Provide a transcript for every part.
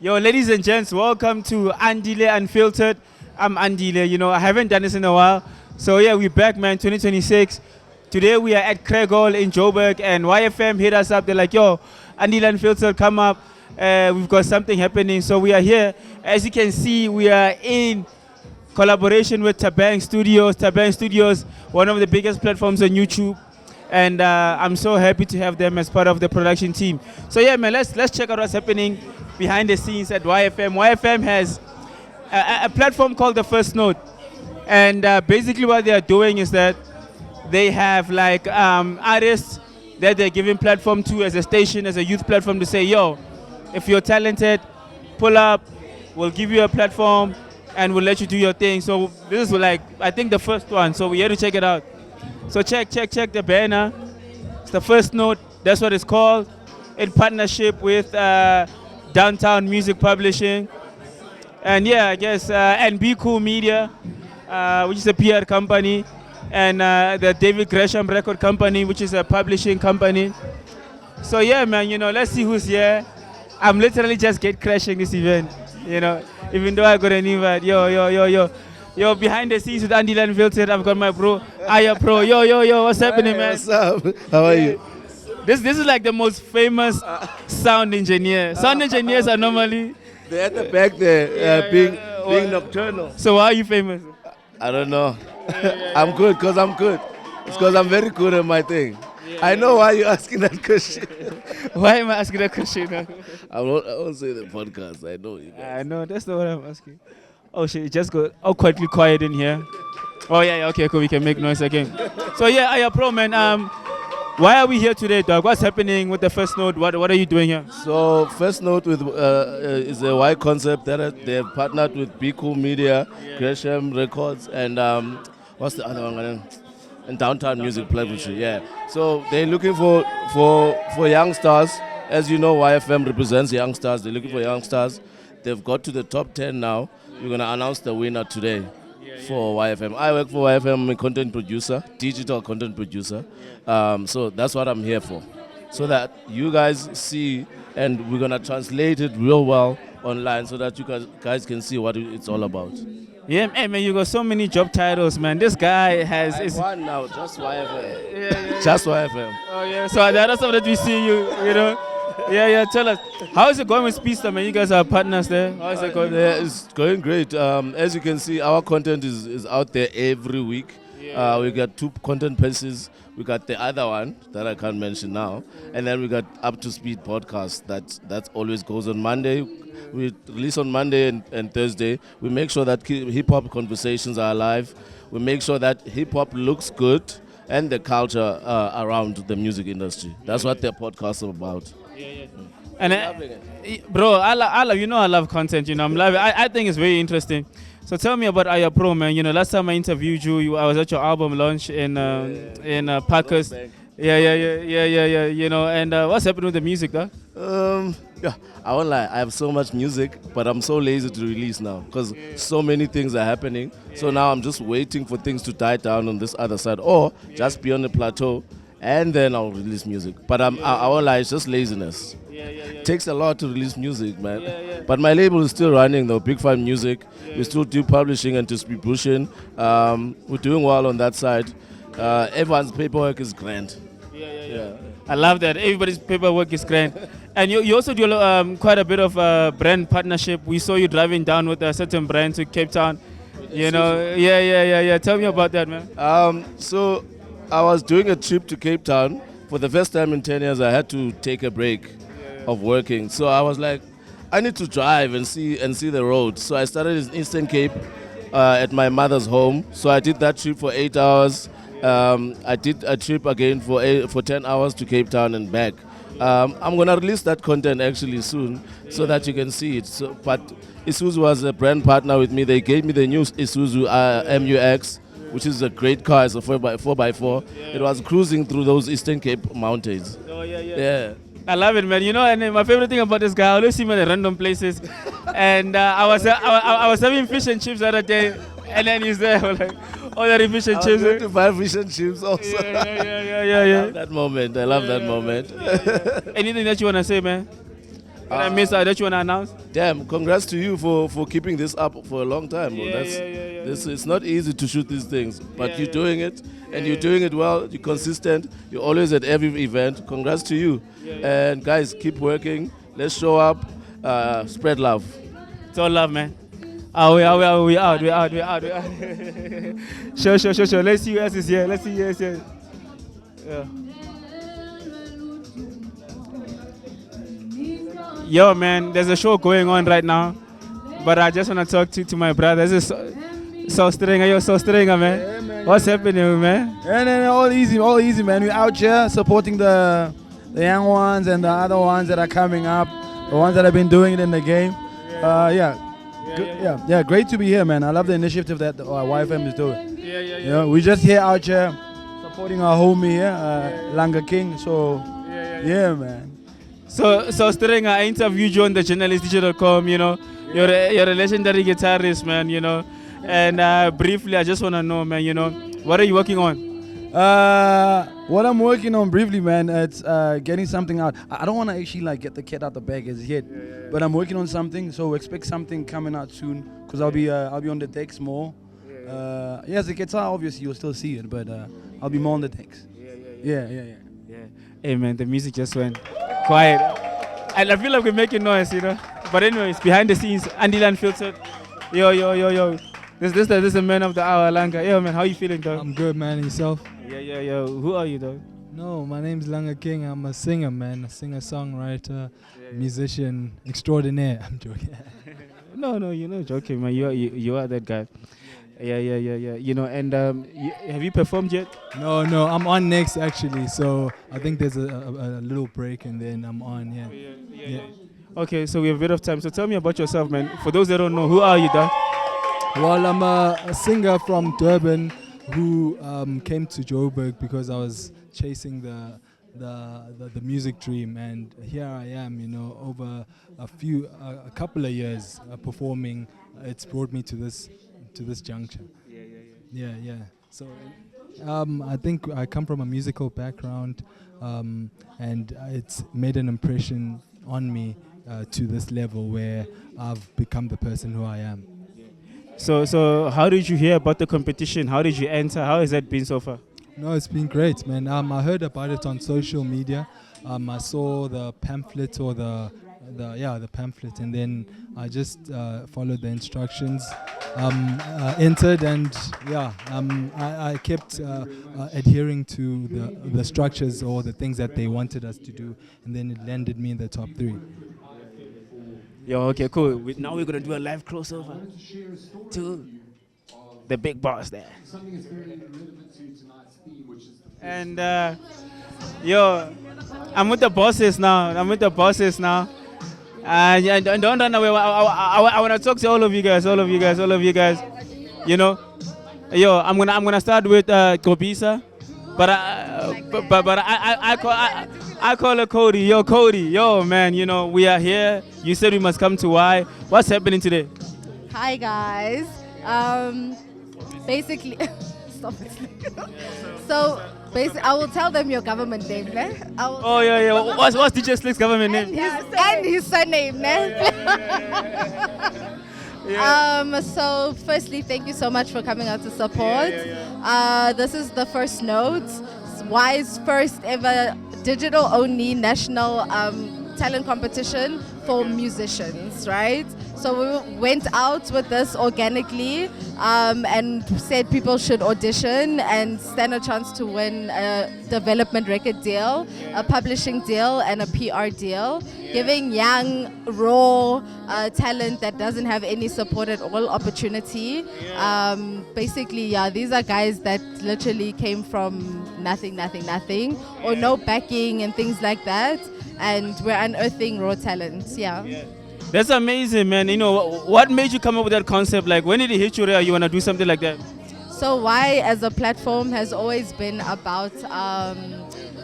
Yo, ladies and gents, welcome to AndileUnfiltered. I'm Andile. I haven't done this in a while. So yeah, we're back, man, 2026. Today we are at Craig Hall in Joburg, and YFM hit us up. They're like, yo, AndileUnfiltered, come up. We've got something happening. So we are here. As you can see, we are in collaboration with Tabang Studios. Tabang Studios, one of the biggest platforms on YouTube. And I'm so happy to have them as part of the production team. So yeah, man, let's check out what's happening behind the scenes at YFM. YFM has a platform called The First Note. And basically what they are doing is that they have like artists that they're giving platform to as a station, as a youth platform to say, yo, if you're talented, pull up, we'll give you a platform and we'll let you do your thing. So this is like, I think the first one. So we're here to check it out. So check the banner. It's The First Note, that's what it's called. In partnership with Downtown Music Publishing. And yeah, I guess, and Be Cool Media, which is a PR company. And the David Gresham Record Company, which is a publishing company. So yeah, man, let's see who's here. I'm literally just crashing this event, even though I got an invite. Yo, behind the scenes with AndileUnfiltered, I've got my bro, AyaProw. Yo, what's happening, man? What's up? How are you? This is like the most famous sound engineer. Sound engineers are normally... They're at the back there, being nocturnal. So why are you famous? I don't know. I'm good because I'm good. It's because I'm very good at my thing. I know why you're asking that question. Why am I asking that question? I won't say the podcast. I know you guys. I know, that's not what I'm asking. Oh shit, it just got quietly quiet in here. Oh yeah, okay, cool, we can make noise again. So yeah, AyaProw, man, why are we here today, dog? What's happening with The First Note? What are you doing here? So First Note with is a Y concept that they have partnered with Be Cool Media, Gresham Records, and what's the other one? And Downtown Music Publishing. Yeah. So they're looking for young stars. As you know, YFM represents young stars. They're looking for young stars. They've got to the top 10 now. We're going to announce the winner today for YFM. I work for YFM. I'm a content producer, digital content producer. So that's what I'm here for. So that you guys see, and we're going to translate it real well online so that you guys can see what it's all about. Yeah, hey, man, you got so many job titles, man. This guy has... I one now, just YFM. Just YFM. Oh, yeah. So the other stuff that we see Yeah, tell us. How is it going with Speedster, man? You guys are partners there. How is it going? It's going great. As you can see, our content is out there every week. We got 2 content pieces. We got the other one that I can't mention now. And then we got Up to Speed podcast. That always goes on Monday. We release on Monday and Thursday. We make sure that hip-hop conversations are alive. We make sure that hip-hop looks good and the culture around the music industry. That's what their podcasts are about. Yeah. And bro, I love content. I'm loving. I think it's very interesting. So tell me about AyaProw, man. Last time I interviewed you, I was at your album launch in Parkers. Yeah. And what's happening with the music, though? Yeah, I won't lie. I have so much music, but I'm so lazy to release now because so many things are happening. So now I'm just waiting for things to die down on this other side, or just be on the plateau, and then I'll release music. But I won't lie, it's just laziness. It takes a lot to release music, man. But my label is still running, though. Big Fun Music. We still do publishing and distribution. We're doing well on that side. Everyone's paperwork is grand. Yeah. I love that. Everybody's paperwork is grand. And you also do quite a bit of brand partnership. We saw you driving down with a certain brand to Cape Town. Yeah. Tell me about that, man. So I was doing a trip to Cape Town. For the first time in 10 years, I had to take a break of working. So I was like, I need to drive and see the road. So I started in Eastern Cape at my mother's home. So I did that trip for 8 hours. I did a trip again for 10 hours to Cape Town and back. I'm going to release that content actually soon so that you can see it. So, but Isuzu was a brand partner with me. They gave me the new Isuzu MUX, which is a great car. It's a 4x4. It was cruising through those Eastern Cape mountains. Oh, yeah. I love it, man. And my favorite thing about this guy, I always see him at random places. And I was having fish and chips the other day, and then he's there, like, oh, the fish and chips. I was going to buy fish and chips also. Yeah. I love that moment. Anything that you want to say, man? Did I miss out that you want to announce? Damn, congrats to you for keeping this up for a long time. Bro. Yeah. This it's not easy to shoot these things, but you're doing it, and you're yeah. doing it well. You're consistent. You're always at every event. Congrats to you. And guys, keep working. Let's show up. Spread love. It's all love, man. We out. Sure. Let's see who else is here. Yeah. Yo, man, there's a show going on right now, but I just want to talk to my brother. This is So Stringer, man. Yeah, man. What's happening, man? And then all easy, man. We're out here supporting the young ones and the other ones that are coming up, the ones that have been doing it in the game. Great to be here, man. I love the initiative that YFM is doing. Yeah. We just here out here supporting our homie here, Langa King. So, yeah, man. So Stringer, I interviewed you on the journalistdigital.com, you know. You're a legendary guitarist, man, you know. And briefly, I just want to know, man, you know, what are you working on? What I'm working on briefly, man, it's getting something out. I don't want to actually get the cat out the bag as yet, but I'm working on something. So expect something coming out soon, because I'll be on the decks more. Yes, the guitar obviously you'll still see it, but I'll be more on the decks. Yeah. Hey, man, the music just went quiet, and I feel like we're making noise, you know. But anyways, behind the scenes, AndileUnfiltered. Yo. This is the man of the hour, Langa. Yo, man, how you feeling, dog? I'm good, man. And yourself? Yeah. Who are you, dog? No, my name's Langa King. I'm a singer, man. A singer, songwriter, musician extraordinaire. I'm joking. No, you're not joking, man. You are that guy. Yeah. You know, and have you performed yet? No, I'm on next, actually. So I think there's a little break and then I'm on, yeah. Okay, so we have a bit of time. So tell me about yourself, man. For those that don't know, who are you, dog? Well, I'm a singer from Durban who came to Joburg because I was chasing the music dream, and here I am, you know, over a couple of years performing. It's brought me to this juncture. Yeah. So I think I come from a musical background, and it's made an impression on me to this level where I've become the person who I am. So how did you hear about the competition? How did you enter? How has that been so far? No, it's been great, man. I heard about it on social media. I saw the pamphlet or the pamphlet, and then I just followed the instructions, entered, and I kept adhering to the structures or the things that they wanted us to do, and then it landed me in the top 3. Yo, okay, cool. Now we're gonna do a live crossover to the big boss there. And yo, I'm with the bosses now. Don't run away. I wanna talk to all of you guys. You know, yo, I'm gonna start with Kobisa, but I call her Cody. Yo, man, you know, we are here. You said we must come to Y. What's happening today? Hi, guys. Basically, stop it. So, basically, I will tell them your government name, ne? Yeah. What's DJ Sliqe's government name? And his surname, ne? So, firstly, thank you so much for coming out to support. This is the first note. Y's first ever digital-only national talent competition for musicians, right? So we went out with this organically and said people should audition and stand a chance to win a development record deal, a publishing deal, and a PR deal, giving young, raw talent that doesn't have any support at all opportunity. Basically, these are guys that literally came from nothing, or no backing and things like that. And we're unearthing raw talent, That's amazing, man. You know, what made you come up with that concept? Like, when did it hit you there? You want to do something like that? So Y as a platform has always been about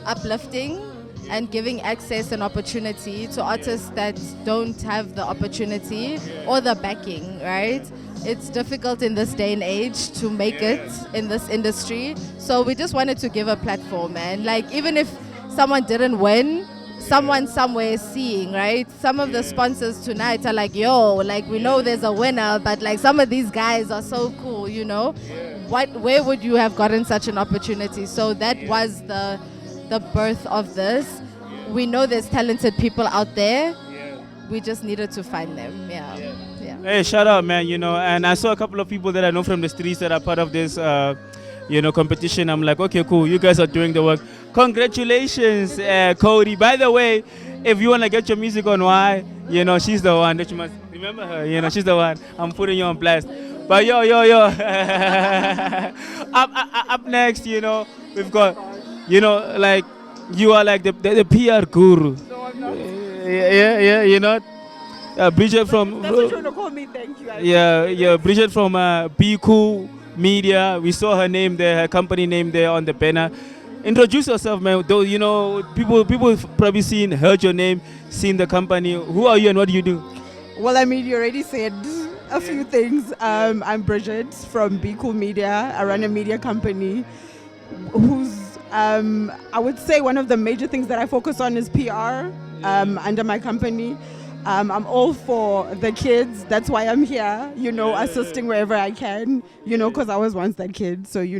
uplifting and giving access and opportunity to artists that don't have the opportunity or the backing, right? It's difficult in this day and age to make it in this industry. So we just wanted to give a platform, and like, even if someone didn't win, someone somewhere is seeing, right? Some of the sponsors tonight are like, yo, like we know there's a winner, but like some of these guys are so cool, you know? Where would you have gotten such an opportunity? So that was the birth of this. We know there's talented people out there. We just needed to find them. Yeah. Hey, shout out, man. You know, and I saw a couple of people that I know from the streets that are part of this, competition. I'm like, okay, cool. You guys are doing the work. Congratulations, Cody. By the way, if you want to get your music on Y, she's the one that you must remember her. She's the one. I'm putting you on blast. But yo. up next, we've got, like, you are like the PR guru. No, I'm not. Bridget from. That's what you're gonna call me. Thank you. Bridget from Be Cool Media. We saw her name there, her company name there on the banner. Introduce yourself, man. Though people have probably heard your name, seen the company. Who are you and what do you do? Well, I mean, you already said a few things. I'm Bridget from Be Cool Media. I run a media company whose I would say one of the major things that I focus on is PR under my company. I'm all for the kids. That's why I'm here, assisting wherever I can, because I was once that kid. So, you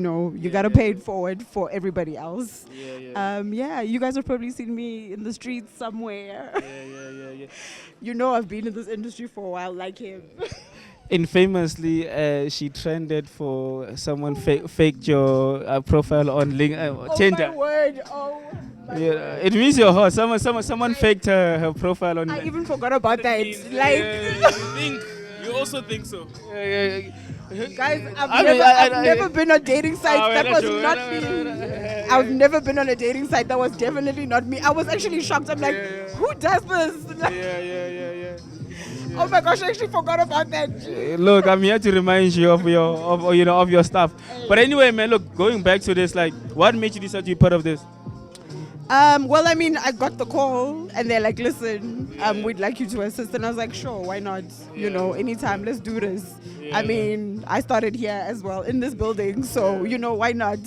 got to pay it forward for everybody else. You guys have probably seen me in the streets somewhere. I've been in this industry for a while, like him. Infamously, she trended for someone faked your profile on Tinder. Oh, my word. Oh. It means you're hot. Someone faked her profile on. I even forgot about that. You also think so? Guys, I've never been on a dating site. That was not me. I've never been on a dating site. That was definitely not me. I was actually shocked. I'm like, who does this? Oh my gosh, I actually forgot about that. Look, I'm here to remind you of your stuff. But anyway, man, look, going back to this, like, what made you decide to be part of this? Well, I mean, I got the call and they're like, listen, we'd like you to assist. And I was like, sure, why not? Anytime, let's do this. I mean, I started here as well in this building. So, why not?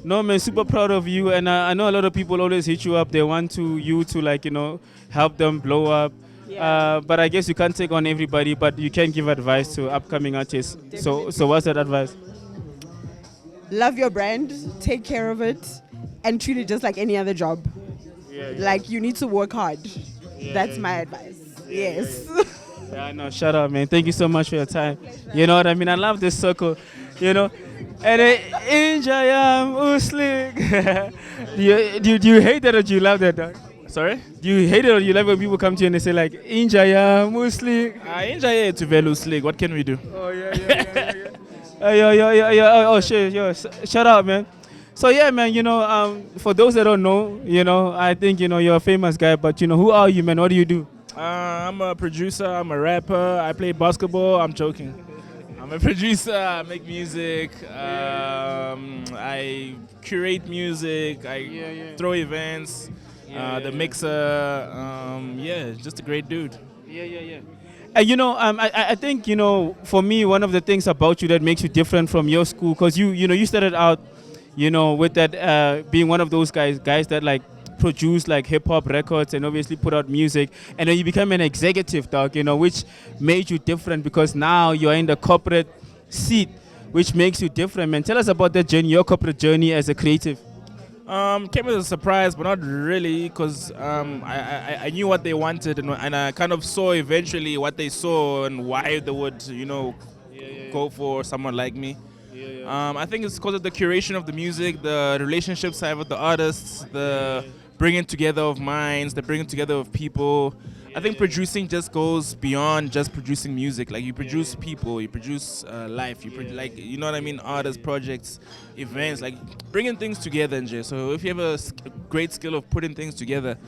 No, man, super proud of you. And I know a lot of people always hit you up. They want you to help them blow up. But I guess you can't take on everybody, but you can give advice to upcoming artists. So what's that advice? Love your brand, take care of it, and treat it just like any other job. Like, you need to work hard. That's my advice. Yes. No, shut up, man. Thank you so much for your time. You know what I mean? I love this circle, And Sliqe. Do you hate that or do you love that, dog? Sorry? Do you hate it or you love when people come to you and they say like, Injaya, Sliqe? Injaya to value Sliqe. What can we do? Oh, yeah. Oh, shit, shout out, man. So, yeah, man, for those that don't know, I think, you're a famous guy, but, who are you, man? What do you do? I'm a producer, I'm a rapper, I play basketball, I'm joking. I'm a producer, I make music, I curate music, I throw events, the mixer, just a great dude. I think, for me, one of the things about you that makes you different from your school, because you started out, with that being one of those guys that like produce like hip hop records and obviously put out music, and then you become an executive, dog, which made you different because now you're in the corporate seat, which makes you different, man. Tell us about that journey, your corporate journey as a creative. Came as a surprise, but not really, because I knew what they wanted, and I kind of saw eventually what they saw and why they would, go for someone like me. I think it's because of the curation of the music, the relationships I have with the artists, the bringing together of minds, the bringing together of people. I think producing just goes beyond just producing music. Like, you produce people, you produce life, you know what I mean? Artists, projects, events, like bringing things together, NJ. So if you have a great skill of putting things together,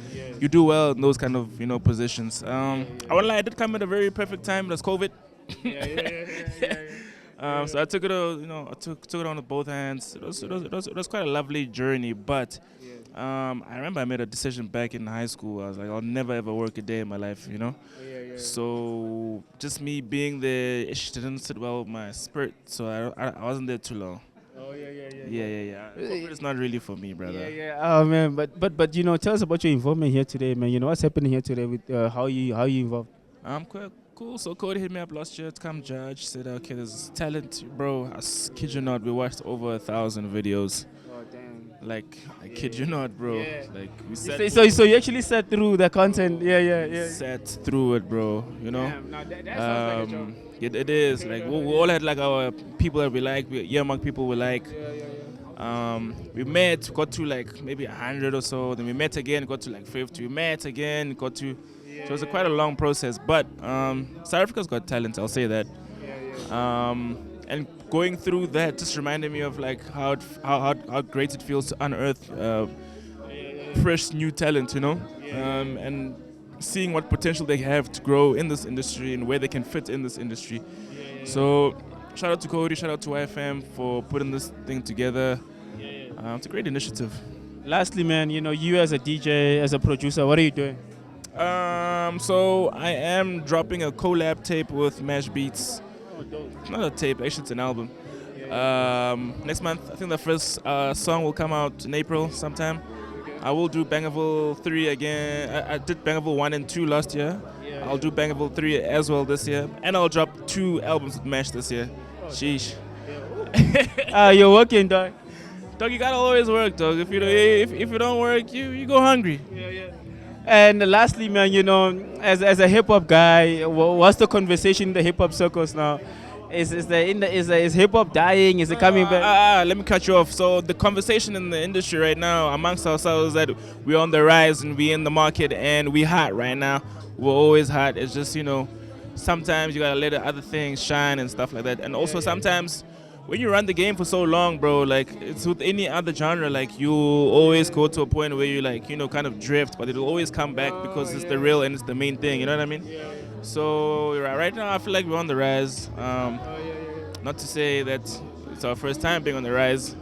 you do well in those kind of positions. I won't lie, I did come at a very perfect time. It was COVID. So I took it, I took it on with both hands. It was quite a lovely journey, but I remember I made a decision back in high school. I was like, I'll never ever work a day in my life, So just me being there, it didn't sit well with my spirit, so I wasn't there too long. Yeah. Corporate is not really for me, brother. Yeah. Oh man, but you know, tell us about your involvement here today, man. You know what's happening here today with how you involved. I'm quite cool. So Cody hit me up last year to come judge. Said, okay, there's talent, bro. Kid you not, we watched over 1,000 videos. Oh damn. Like, I kid you not, bro. Yeah. Like, we So you actually sat through the content. Yeah. sat through it, bro. You know. Damn, now that sounds like a job. It is like we all had like our people that we like, young people we like. We met, got to like maybe 100 or so. Then we met again, got to like 50. We met again, got to. So it was quite a long process. But South Africa's got talent. I'll say that. And going through that just reminded me of like how great it feels to unearth fresh new talent, you know, and seeing what potential they have to grow in this industry and where they can fit in this industry. So shout out to Cody, shout out to YFM for putting this thing together. It's a great initiative. Lastly, man, you know, you as a DJ, as a producer, what are you doing? So I am dropping a collab tape with Mash Beats. It's not a tape, actually it's an album. Next month, I think the first song will come out in April sometime. I will do Bangaville 3 again. I did Bangaville 1 and 2 last year. I'll do Bangaville 3 as well this year. And I'll drop 2 albums with Mash this year. Sheesh. You're working, dog. Dog, you gotta always work, dog. If you don't work, you go hungry. And lastly, man, you know, as a hip hop guy, what's the conversation in the hip hop circles now? Is hip hop dying? Is it coming back? Let me cut you off. So the conversation in the industry right now amongst ourselves is that we're on the rise and we're in the market and we're hot right now. We're always hot. It's just, you know, sometimes you gotta let other things shine and stuff like that. And also sometimes when you run the game for so long, bro, like it's with any other genre, like you always go to a point where you like, you know, kind of drift, but it'll always come back because it's the real and it's the main thing, you know what I mean? So right now I feel like we're on the rise. Not to say that it's our first time being on the rise.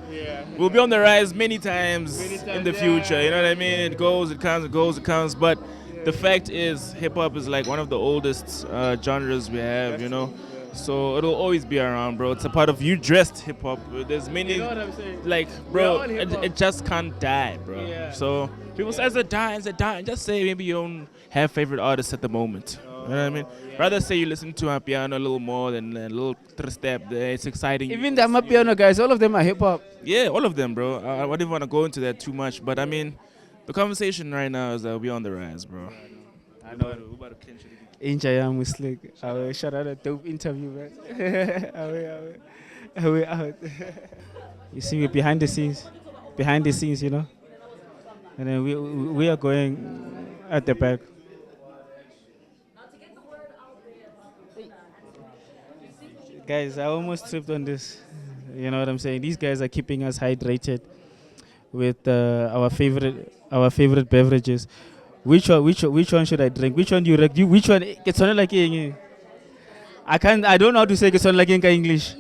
We'll be on the rise many times in the future, you know what I mean? It goes, it comes, it goes, it comes, but the fact is hip-hop is like one of the oldest genres we have, you know? So it'll always be around, bro. It's a part of you dressed hip hop. There's many, You know what I'm saying? like, bro, it just can't die, bro. So people say it's a die, and just say maybe you don't have favorite artists at the moment. You know what I mean? Rather say you listen to Amapiano a little more than a little step there. It's exciting. Even the Amapiano guys, all of them are hip hop. Yeah, all of them, bro. I wouldn't want to go into that too much, but I mean, the conversation right now is that we're on the rise, bro. I know. We're about to clinch it. Injayam with Sliqe. Shout out a dope interview, man. Away out. You see, we're behind the scenes, you know. And then we are going at the back. Guys, I almost tripped on this. You know what I'm saying? These guys are keeping us hydrated with our favorite beverages. Which one should I drink? Which one do you reckon? Which one gets on like I don't know how to say gets on like in English.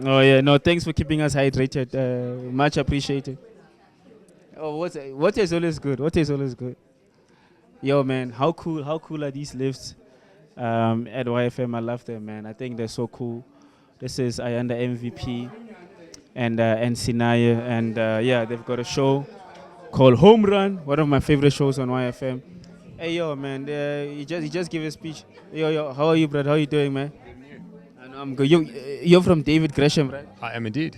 Oh yeah, no, thanks for keeping us hydrated. Much appreciated. Oh, what is always good. Yo man, how cool are these lifts at YFM? I love them, man. I think they're so cool. This is Ayanda MVP and Sinaya, and they've got a show called Home Run, one of my favorite shows on YFM. Hey yo man, you just give a speech. Yo, how are you, brother? How you doing, man? I know I'm good. You're from David Gresham, right? I am indeed.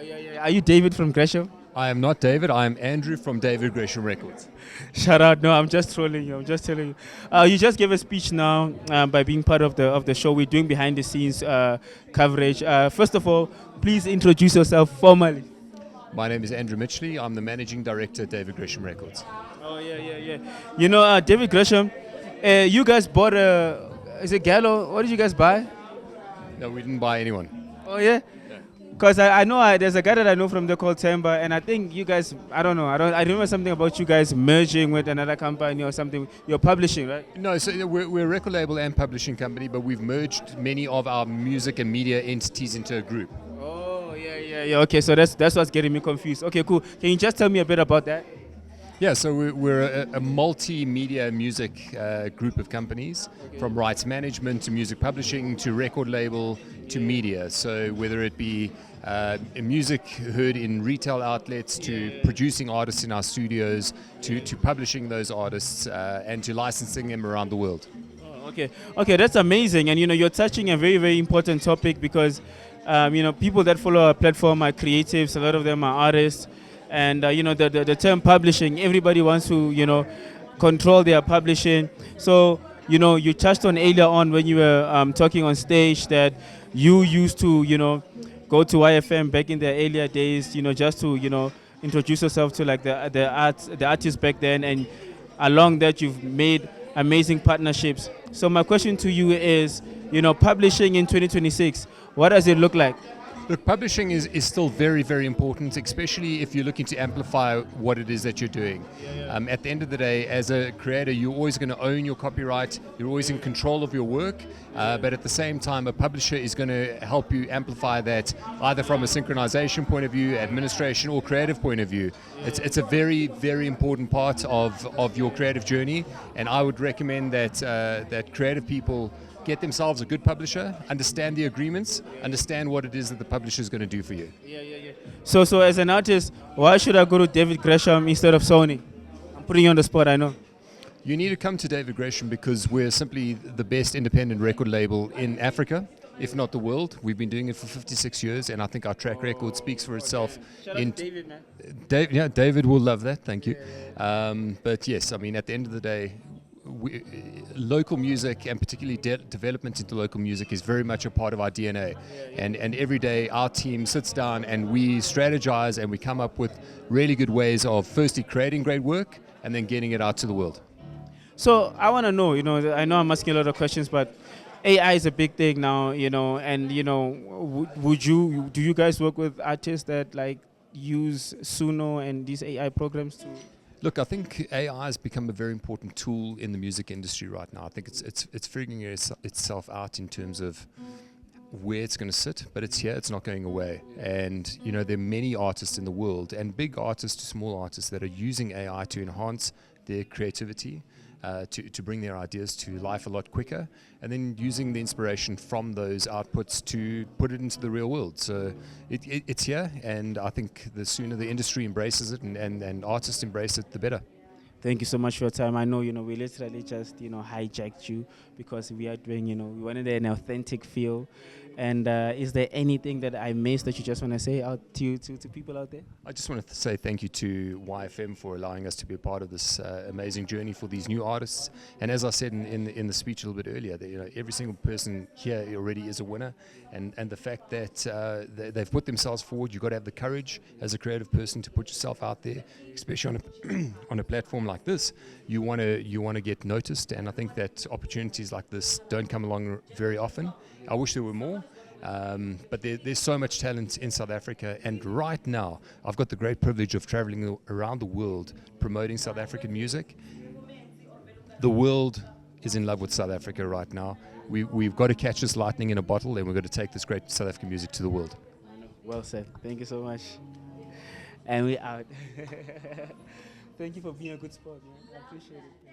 Yeah. Are you David from Gresham? I am not David. I am Andrew from David Gresham Records. Shout out! No, I'm just trolling you. I'm just telling you. You just gave a speech now by being part of the show. We're doing behind the scenes coverage. First of all, please introduce yourself formally. My name is Andrew Mitchley. I'm the managing director at David Gresham Records. Oh yeah. You know, David Gresham, you guys bought is it Gallo? What did you guys buy? No, we didn't buy anyone. Oh yeah. Because I know there's a guy that I know from there called Temba, and I think you guys, I remember something about you guys merging with another company or something. You're publishing, right? No, so we're a record label and publishing company, but we've merged many of our music and media entities into a group. Oh, yeah. Okay, so that's what's getting me confused. Okay, cool. Can you just tell me a bit about that? Yeah, so we're a multimedia music group of companies, from rights management to music publishing to record label to media. So whether it be music heard in retail outlets, to producing artists in our studios, to publishing those artists, and to licensing them around the world. Okay, that's amazing. And you're touching a very, very important topic because people that follow our platform are creatives. A lot of them are artists, and the term publishing, everybody wants to control their publishing. So you touched on earlier on when you were talking on stage that you used to go to YFM back in the earlier days, just to introduce yourself to like the artists back then, and along that you've made amazing partnerships. So my question to you is, publishing in 2026, what does it look like? Look, publishing is still very, very important, especially if you're looking to amplify what it is that you're doing. At the end of the day, as a creator, you're always going to own your copyright, you're always in control of your work, but at the same time, a publisher is going to help you amplify that either from a synchronization point of view, administration, or creative point of view. It's a very, very important part of your creative journey, and I would recommend that creative people get themselves a good publisher, understand the agreements, understand what it is that the publisher is going to do for you. So as an artist, why should I go to David Gresham instead of Sony? I'm putting you on the spot, I know. You need to come to David Gresham because we're simply the best independent record label in Africa, if not the world. We've been doing it for 56 years, and I think our track record speaks for itself. Shout out to David, man. David will love that, thank you. But yes, I mean, at the end of the day, local music, and particularly development into local music, is very much a part of our DNA. And every day our team sits down and we strategize and we come up with really good ways of firstly creating great work and then getting it out to the world. So I want to know, I know I'm asking a lot of questions, but AI is a big thing now, and do you guys work with artists that like use Suno and these AI programs to? Look, I think AI has become a very important tool in the music industry right now. I think it's figuring itself out in terms of where it's going to sit, but it's here, it's not going away. And there are many artists in the world, and big artists to small artists, that are using AI to enhance their creativity, to bring their ideas to life a lot quicker, and then using the inspiration from those outputs to put it into the real world. So it's here, and I think the sooner the industry embraces it and artists embrace it, the better. Thank you so much for your time. I know, we literally just, hijacked you because we are doing, we wanted an authentic feel. And is there anything that I missed that you just want to say out to people out there? I just want to say thank you to YFM for allowing us to be a part of this amazing journey for these new artists. And as I said in the speech a little bit earlier, that, every single person here already is a winner. And the fact that they've put themselves forward, you've got to have the courage as a creative person to put yourself out there, especially on a platform like this. You want to get noticed, and I think that opportunities like this don't come along very often. I wish there were more, but there's so much talent in South Africa, and right now I've got the great privilege of traveling around the world promoting South African music. The world is in love with South Africa right now. We've got to catch this lightning in a bottle, and we've got to take this great South African music to the world. Well said. Thank you so much. And we out. Thank you for being a good sport, man. I appreciate it.